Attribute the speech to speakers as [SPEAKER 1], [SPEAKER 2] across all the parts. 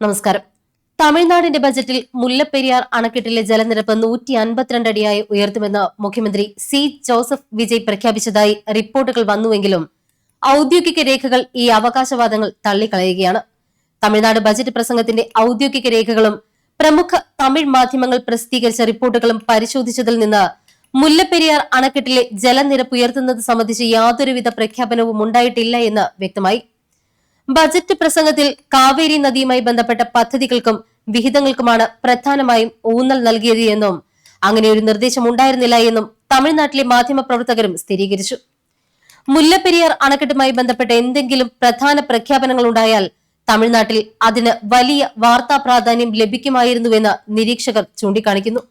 [SPEAKER 1] നമസ്കാരം. തമിഴ്നാടിന്റെ ബജറ്റിൽ മുല്ലപ്പെരിയാർ അണക്കെട്ടിലെ ജലനിരപ്പ് 152 അടിയായി ഉയർത്തുമെന്ന് മുഖ്യമന്ത്രി സി ജോസഫ് വിജയ് പ്രഖ്യാപിച്ചതായി റിപ്പോർട്ടുകൾ വന്നുവെങ്കിലും ഔദ്യോഗിക രേഖകൾ ഈ അവകാശവാദങ്ങൾ തള്ളിക്കളയുകയാണ്. തമിഴ്നാട് ബജറ്റ് പ്രസംഗത്തിന്റെ ഔദ്യോഗിക രേഖകളും പ്രമുഖ തമിഴ് മാധ്യമങ്ങൾ പ്രസിദ്ധീകരിച്ച റിപ്പോർട്ടുകളും പരിശോധിച്ചതിൽ നിന്ന് മുല്ലപ്പെരിയാർ അണക്കെട്ടിലെ ജലനിരപ്പ് ഉയർത്തുന്നത് സംബന്ധിച്ച് യാതൊരുവിധ പ്രഖ്യാപനവും ഉണ്ടായിട്ടില്ല എന്ന് വ്യക്തമായി. ബജറ്റ് പ്രസംഗത്തിൽ കാവേരി നദിയുമായി ബന്ധപ്പെട്ട പദ്ധതികൾക്കും വിഹിതങ്ങൾക്കുമാണ് പ്രധാനമായും ഊന്നൽ നൽകിയത് എന്നും അങ്ങനെ ഒരു നിർദ്ദേശം ഉണ്ടായിരുന്നില്ല എന്നും തമിഴ്നാട്ടിലെ മാധ്യമപ്രവർത്തകരും സ്ഥിരീകരിച്ചു. മുല്ലപ്പെരിയാർ അണക്കെട്ടുമായി ബന്ധപ്പെട്ട എന്തെങ്കിലും പ്രധാന പ്രഖ്യാപനങ്ങൾ ഉണ്ടായാൽ തമിഴ്നാട്ടിൽ അതിന് വലിയ വാർത്താ പ്രാധാന്യം ലഭിക്കുമായിരുന്നുവെന്ന് നിരീക്ഷകർ ചൂണ്ടിക്കാണിക്കുന്നു.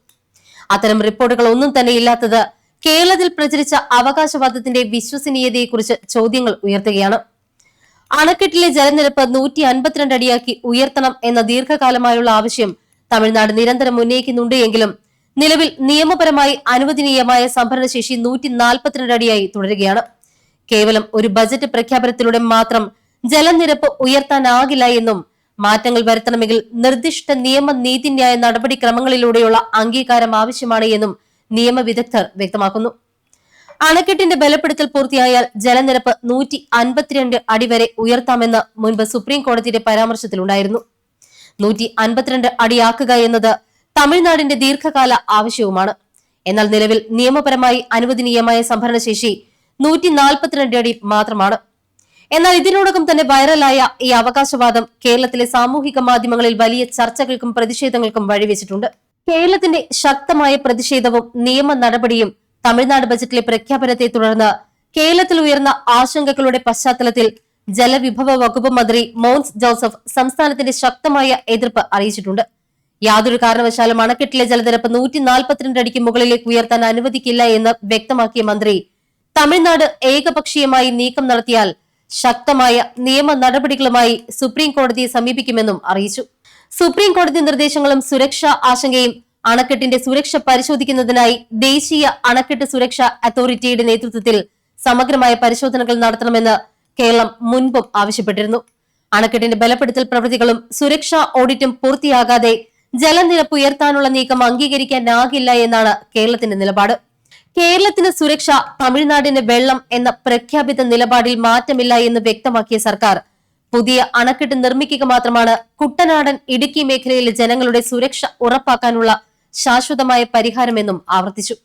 [SPEAKER 1] അത്തരം റിപ്പോർട്ടുകൾ ഒന്നും തന്നെ ഇല്ലാത്തത് കേരളത്തിൽ പ്രചരിച്ച അവകാശവാദത്തിന്റെ വിശ്വസനീയതയെക്കുറിച്ച് ചോദ്യങ്ങൾ ഉയർത്തുകയാണ്. അണക്കെട്ടിലെ ജലനിരപ്പ് 152 അടിയാക്കി ഉയർത്തണം എന്ന ദീർഘകാലമായുള്ള ആവശ്യം തമിഴ്നാട് നിരന്തരം ഉന്നയിക്കുന്നുണ്ട് എങ്കിലും നിലവിൽ നിയമപരമായി അനുവദനീയമായ സംഭരണശേഷി 142 അടിയായി തുടരുകയാണ്. കേവലം ഒരു ബജറ്റ് പ്രഖ്യാപനത്തിലൂടെ മാത്രം ജലനിരപ്പ് ഉയർത്താനാകില്ല എന്നും മാറ്റങ്ങൾ വരുത്തണമെങ്കിൽ നിർദ്ദിഷ്ട നിയമ നീതിന്യായ നടപടിക്രമങ്ങളിലൂടെയുള്ള അംഗീകാരം ആവശ്യമാണ് എന്നും നിയമവിദഗ്ധർ വ്യക്തമാക്കുന്നു. അണക്കെട്ടിന്റെ ബലപ്പെടുത്തൽ പൂർത്തിയായാൽ ജലനിരപ്പ് 152 അടി വരെ ഉയർത്താമെന്ന് മുൻപ് സുപ്രീം കോടതിയുടെ പരാമർശത്തിലുണ്ടായിരുന്നു. 152 അടിയാക്കുക എന്നത് തമിഴ്നാടിന്റെ ദീർഘകാല ആവശ്യവുമാണ്. എന്നാൽ നിലവിൽ നിയമപരമായി അനുവദനീയമായ സംഭരണശേഷി 142 അടി മാത്രമാണ്. എന്നാൽ ഇതിനോടകം തന്നെ വൈറലായ ഈ അവകാശവാദം കേരളത്തിലെ സാമൂഹിക മാധ്യമങ്ങളിൽ വലിയ ചർച്ചകൾക്കും പ്രതിഷേധങ്ങൾക്കും വഴിവെച്ചിട്ടുണ്ട്. കേരളത്തിന്റെ ശക്തമായ പ്രതിഷേധവും നിയമ നടപടിയും തമിഴ്നാട് ബജറ്റിലെ പ്രഖ്യാപനത്തെ തുടർന്ന് കേരളത്തിൽ ഉയർന്ന ആശങ്കകളുടെ പശ്ചാത്തലത്തിൽ ജലവിഭവ വകുപ്പ് മന്ത്രി മോൻസ് ജോസഫ് സംസ്ഥാനത്തിന്റെ ശക്തമായ എതിർപ്പ് അറിയിച്ചിട്ടുണ്ട്. യാതൊരു കാരണവശാലും അണക്കെട്ടിലെ ജലനിരപ്പ് 142 അടിക്ക് മുകളിലേക്ക് ഉയർത്താൻ അനുവദിക്കില്ല എന്ന് വ്യക്തമാക്കിയ മന്ത്രി തമിഴ്നാട് ഏകപക്ഷീയമായി നീക്കം നടത്തിയാൽ ശക്തമായ നിയമ നടപടികളുമായി സുപ്രീം കോടതിയെ സമീപിക്കുമെന്നും അറിയിച്ചു. സുപ്രീം കോടതി നിർദ്ദേശങ്ങളും സുരക്ഷാ ആശങ്കയും അണക്കെട്ടിന്റെ സുരക്ഷ പരിശോധിക്കുന്നതിനായി ദേശീയ അണക്കെട്ട് സുരക്ഷാ അതോറിറ്റിയുടെ നേതൃത്വത്തിൽ സമഗ്രമായ പരിശോധനകൾ നടത്തണമെന്ന് കേരളം മുൻപും ആവശ്യപ്പെട്ടിരുന്നു. അണക്കെട്ടിന്റെ ബലപ്പെടുത്തൽ പ്രവൃത്തികളും സുരക്ഷാ ഓഡിറ്റും പൂർത്തിയാകാതെ ജലനിരപ്പ് ഉയർത്താനുള്ള നീക്കം അംഗീകരിക്കാനാകില്ല എന്നാണ് കേരളത്തിന്റെ നിലപാട്. കേരളത്തിന് സുരക്ഷ, തമിഴ്നാടിന് വെള്ളം എന്ന പ്രഖ്യാപിത നിലപാടിൽ മാറ്റമില്ല എന്ന് വ്യക്തമാക്കിയ സർക്കാർ പുതിയ അണക്കെട്ട് നിർമ്മിക്കുക മാത്രമാണ് കുട്ടനാടൻ ഇടുക്കി മേഖലയിലെ ജനങ്ങളുടെ സുരക്ഷ ഉറപ്പാക്കാനുള്ള ശാശ്വതമായ പരിഹാരമെന്നും ആവർത്തിച്ചു.